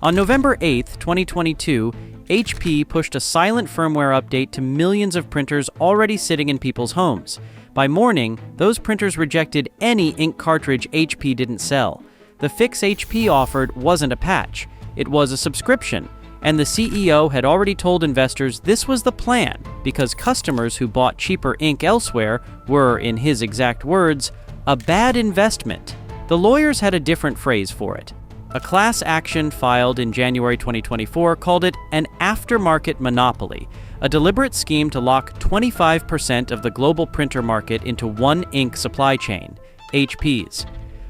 On November 8, 2022, HP pushed a silent firmware update to millions of printers already sitting in people's homes. By morning, those printers rejected any ink cartridge HP didn't sell. The fix HP offered wasn't a patch, it was a subscription, and the CEO had already told investors this was the plan because customers who bought cheaper ink elsewhere were, in his exact words, a bad investment. The lawyers had a different phrase for it. A class action filed in January 2024 called it an aftermarket monopoly, a deliberate scheme to lock 25% of the global printer market into one ink supply chain, HP's.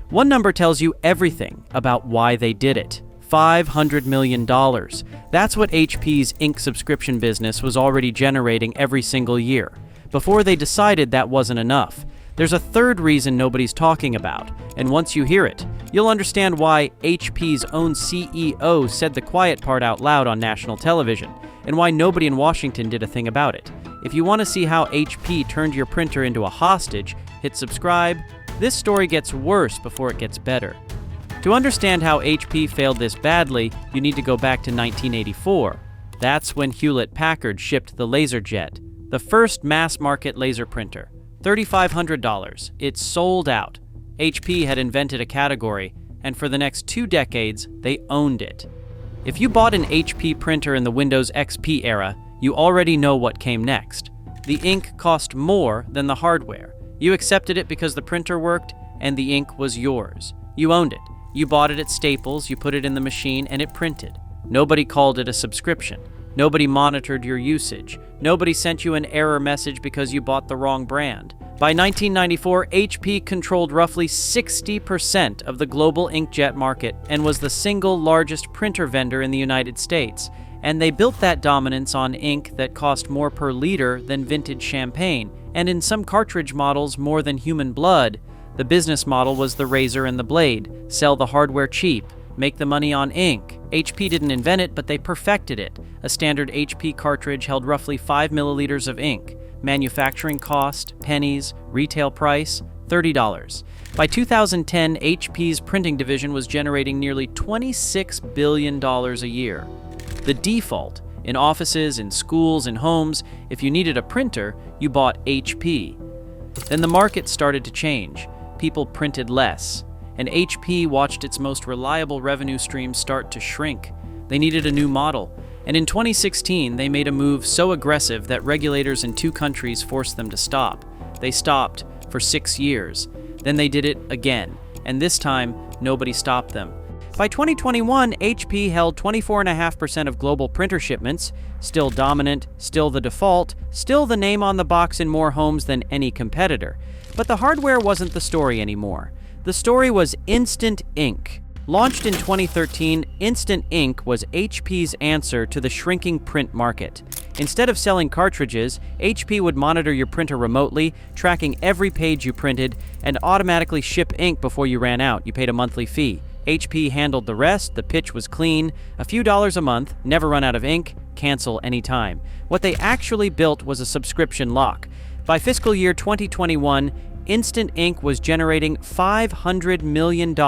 One number tells you everything about why they did it. $500 million. That's what HP's ink subscription business was already generating every single year, before they decided that wasn't enough. There's a third reason nobody's talking about, and once you hear it, you'll understand why HP's own CEO said the quiet part out loud on national television, and why nobody in Washington did a thing about it. If you want to see how HP turned your printer into a hostage, hit subscribe. This story gets worse before it gets better. To understand how HP failed this badly, you need to go back to 1984. That's when Hewlett-Packard shipped the LaserJet, the first mass-market laser printer. $3,500. It sold out. HP had invented a category, and for the next 2 decades, they owned it. If you bought an HP printer in the Windows XP era, you already know what came next. The ink cost more than the hardware. You accepted it because the printer worked, and the ink was yours. You owned it. You bought it at Staples, you put it in the machine, and it printed. Nobody called it a subscription. Nobody monitored your usage. Nobody sent you an error message because you bought the wrong brand. By 1994, HP controlled roughly 60% of the global inkjet market and was the single largest printer vendor in the United States. And they built that dominance on ink that cost more per liter than vintage champagne, and in some cartridge models more than human blood. The business model was the razor and the blade, sell the hardware cheap, make the money on ink. HP didn't invent it, but they perfected it. A standard HP cartridge held roughly 5 milliliters of ink. Manufacturing cost, pennies, retail price, $30. By 2010, HP's printing division was generating nearly $26 billion a year. The default, in offices, in schools, in homes, if you needed a printer, you bought HP. Then the market started to change. People printed less, and HP watched its most reliable revenue stream start to shrink. They needed a new model, and in 2016 they made a move so aggressive that regulators in 2 countries forced them to stop. They stopped for 6 years. Then they did it again, and this time nobody stopped them. By 2021, HP held 24.5% of global printer shipments, still dominant, still the default, still the name on the box in more homes than any competitor. But the hardware wasn't the story anymore. The story was Instant Ink. Launched in 2013, Instant Ink was HP's answer to the shrinking print market. Instead of selling cartridges, HP would monitor your printer remotely, tracking every page you printed, and automatically ship ink before you ran out. You paid a monthly fee. HP handled the rest, the pitch was clean, a few dollars a month, never run out of ink, cancel anytime. What they actually built was a subscription lock. By fiscal year 2021, Instant Ink was generating $500 million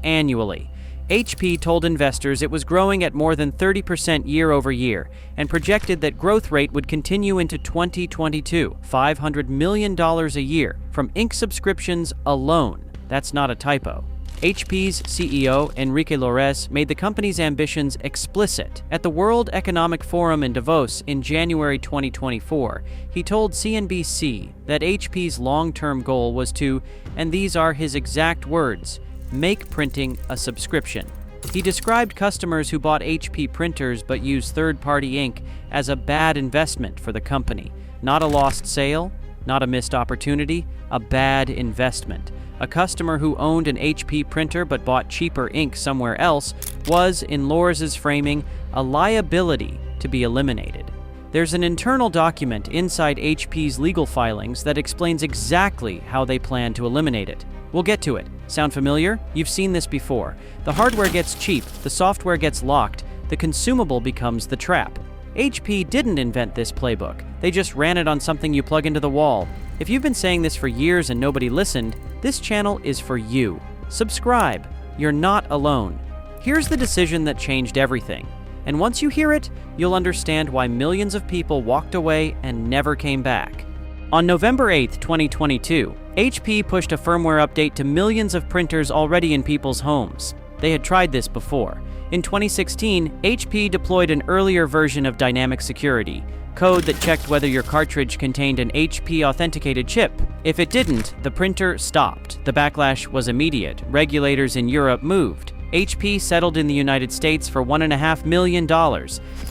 annually. HP told investors it was growing at more than 30% year over year and projected that growth rate would continue into 2022, $500 million a year from ink subscriptions alone. That's not a typo. HP's CEO, Enrique Lores, made the company's ambitions explicit. At the World Economic Forum in Davos in January 2024, he told CNBC that HP's long-term goal was to, and these are his exact words, make printing a subscription. He described customers who bought HP printers but used third-party ink as a bad investment for the company. Not a lost sale, not a missed opportunity, a bad investment. A customer who owned an HP printer but bought cheaper ink somewhere else was, in Lores's framing, a liability to be eliminated. There's an internal document inside HP's legal filings that explains exactly how they plan to eliminate it. We'll get to it. Sound familiar? You've seen this before. The hardware gets cheap, the software gets locked, the consumable becomes the trap. HP didn't invent this playbook. They just ran it on something you plug into the wall. If you've been saying this for years and nobody listened, this channel is for you. Subscribe. You're not alone. Here's the decision that changed everything. And once you hear it, you'll understand why millions of people walked away and never came back. On November 8, 2022, HP pushed a firmware update to millions of printers already in people's homes. They had tried this before. In 2016, HP deployed an earlier version of dynamic security, code that checked whether your cartridge contained an HP-authenticated chip. If it didn't, the printer stopped. The backlash was immediate. Regulators in Europe moved. HP settled in the United States for $1.5 million.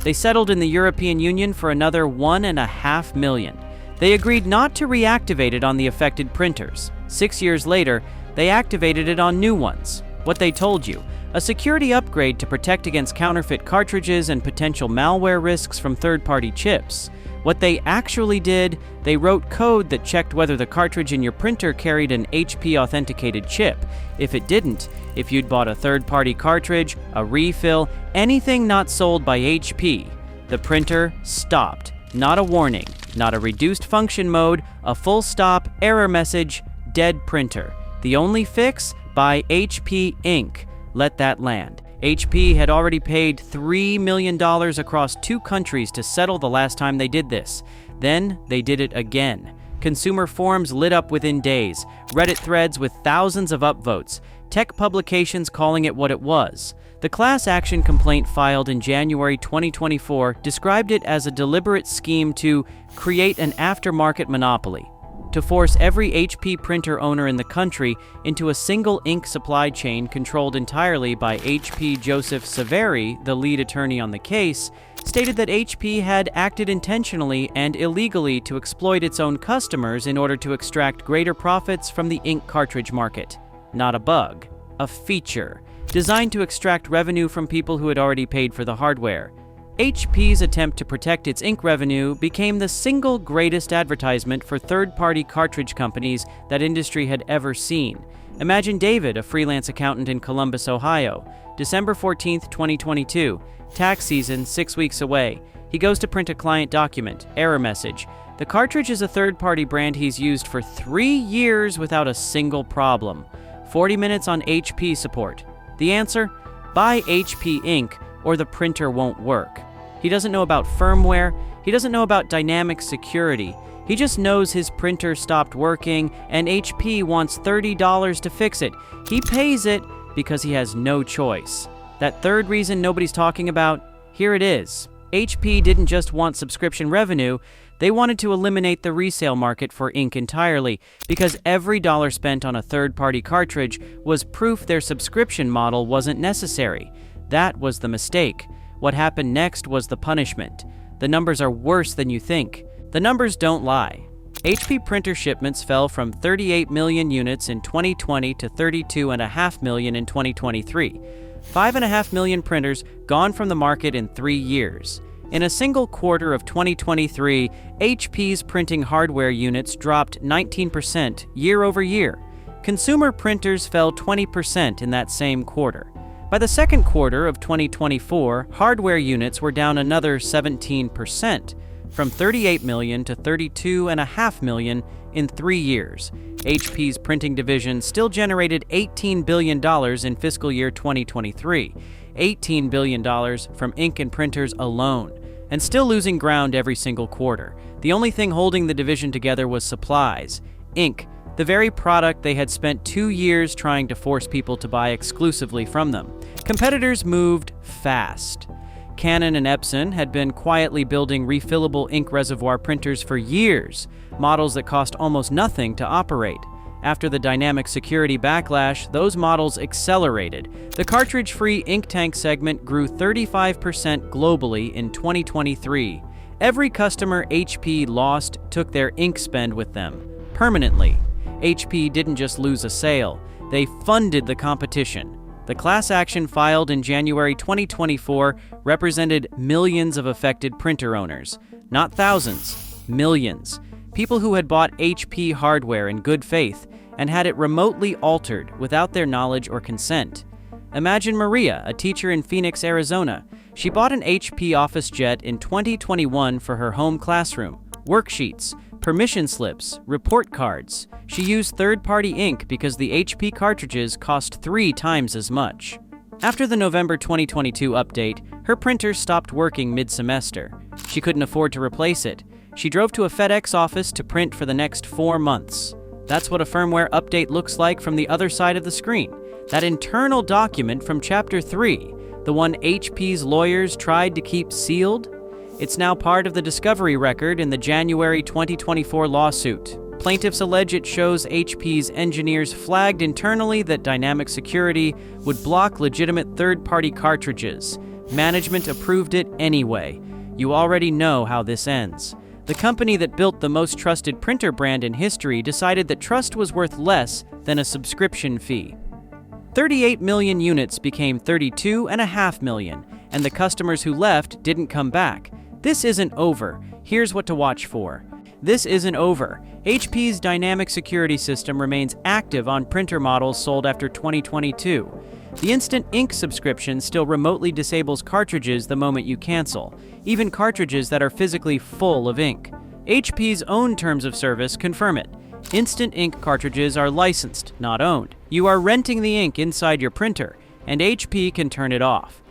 They settled in the European Union for another $1.5 million. They agreed not to reactivate it on the affected printers. 6 years later, they activated it on new ones. What they told you, a security upgrade to protect against counterfeit cartridges and potential malware risks from third-party chips. What they actually did, they wrote code that checked whether the cartridge in your printer carried an HP-authenticated chip. If it didn't, if you'd bought a third-party cartridge, a refill, anything not sold by HP, the printer stopped. Not a warning, not a reduced function mode, a full stop, error message, dead printer. The only fix? Buy HP Inc. Let that land. HP had already paid $3 million across 2 countries to settle the last time they did this. Then they did it again. Consumer forums lit up within days, Reddit threads with thousands of upvotes, tech publications calling it what it was. The class action complaint filed in January 2024 described it as a deliberate scheme to create an aftermarket monopoly, to force every HP printer owner in the country into a single ink supply chain controlled entirely by HP. Joseph Saveri, the lead attorney on the case, stated that HP had acted intentionally and illegally to exploit its own customers in order to extract greater profits from the ink cartridge market. Not a bug, a feature, designed to extract revenue from people who had already paid for the hardware. HP's attempt to protect its ink revenue became the single greatest advertisement for third-party cartridge companies that industry had ever seen. Imagine David, a freelance accountant in Columbus, Ohio. December 14, 2022. Tax season 6 weeks away. He goes to print a client document. Error message. The cartridge is a third-party brand he's used for 3 years without a single problem. 40 minutes on HP support. The answer? Buy HP Inc. or the printer won't work. He doesn't know about firmware. He doesn't know about dynamic security. He just knows his printer stopped working and HP wants $30 to fix it. He pays it because he has no choice. That third reason nobody's talking about? Here it is. HP didn't just want subscription revenue, they wanted to eliminate the resale market for ink entirely, because every dollar spent on a third-party cartridge was proof their subscription model wasn't necessary. That was the mistake. What happened next was the punishment. The numbers are worse than you think. The numbers don't lie. HP printer shipments fell from 38 million units in 2020 to 32.5 million in 2023. 5.5 million printers gone from the market in 3 years. In a single quarter of 2023, HP's printing hardware units dropped 19% year over year. Consumer printers fell 20% in that same quarter. By the second quarter of 2024, hardware units were down another 17%, from 38 million to 32.5 million in 3 years. HP's printing division still generated $18 billion in fiscal year 2023, $18 billion from ink and printers alone, and still losing ground every single quarter. The only thing holding the division together was supplies, ink, the very product they had spent 2 years trying to force people to buy exclusively from them. Competitors moved fast. Canon and Epson had been quietly building refillable ink reservoir printers for years, models that cost almost nothing to operate. After the dynamic security backlash, those models accelerated. The cartridge-free ink tank segment grew 35% globally in 2023. Every customer HP lost took their ink spend with them, permanently. HP didn't just lose a sale, they funded the competition. The class action filed in January 2024 represented millions of affected printer owners. Not thousands, millions. People who had bought HP hardware in good faith and had it remotely altered without their knowledge or consent. Imagine Maria, a teacher in Phoenix, Arizona. She bought an HP OfficeJet in 2021 for her home classroom. Worksheets, permission slips, report cards. She used third-party ink because the HP cartridges cost 3 times as much. After the November 2022 update, her printer stopped working mid-semester. She couldn't afford to replace it. She drove to a FedEx office to print for the next 4 months. That's what a firmware update looks like from the other side of the screen. That internal document from Chapter 3, the one HP's lawyers tried to keep sealed. It's now part of the discovery record in the January 2024 lawsuit. Plaintiffs allege it shows HP's engineers flagged internally that dynamic security would block legitimate third-party cartridges. Management approved it anyway. You already know how this ends. The company that built the most trusted printer brand in history decided that trust was worth less than a subscription fee. 38 million units became 32.5 million, and the customers who left didn't come back. This isn't over. Here's what to watch for. This isn't over. HP's dynamic security system remains active on printer models sold after 2022. The Instant Ink subscription still remotely disables cartridges the moment you cancel, even cartridges that are physically full of ink. HP's own terms of service confirm it. Instant Ink cartridges are licensed, not owned. You are renting the ink inside your printer, and HP can turn it off.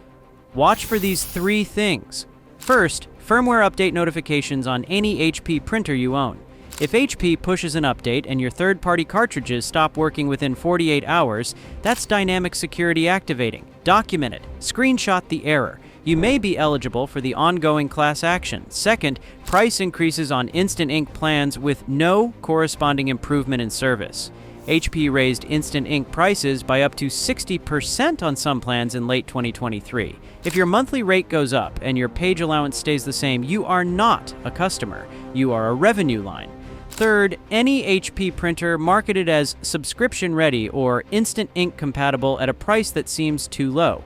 Watch for these 3 things. First, firmware update notifications on any HP printer you own. If HP pushes an update and your third-party cartridges stop working within 48 hours, that's dynamic security activating. Document it. Screenshot the error. You may be eligible for the ongoing class action. Second, price increases on Instant Ink plans with no corresponding improvement in service. HP raised Instant Ink prices by up to 60% on some plans in late 2023. If your monthly rate goes up and your page allowance stays the same, you are not a customer. You are a revenue line. Third, any HP printer marketed as subscription-ready or Instant Ink compatible at a price that seems too low.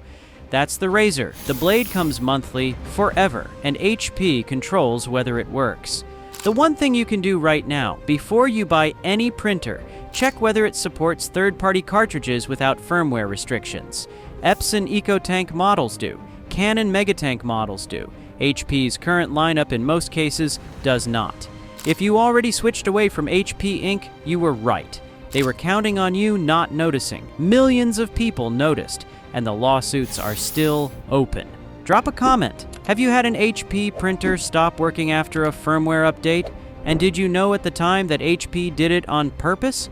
That's the razor. The blade comes monthly, forever, and HP controls whether it works. The one thing you can do right now, before you buy any printer, check whether it supports third-party cartridges without firmware restrictions. Epson EcoTank models do. Canon Megatank models do. HP's current lineup in most cases does not. If you already switched away from HP Ink, you were right. They were counting on you not noticing. Millions of people noticed, and the lawsuits are still open. Drop a comment. Have you had an HP printer stop working after a firmware update? And did you know at the time that HP did it on purpose?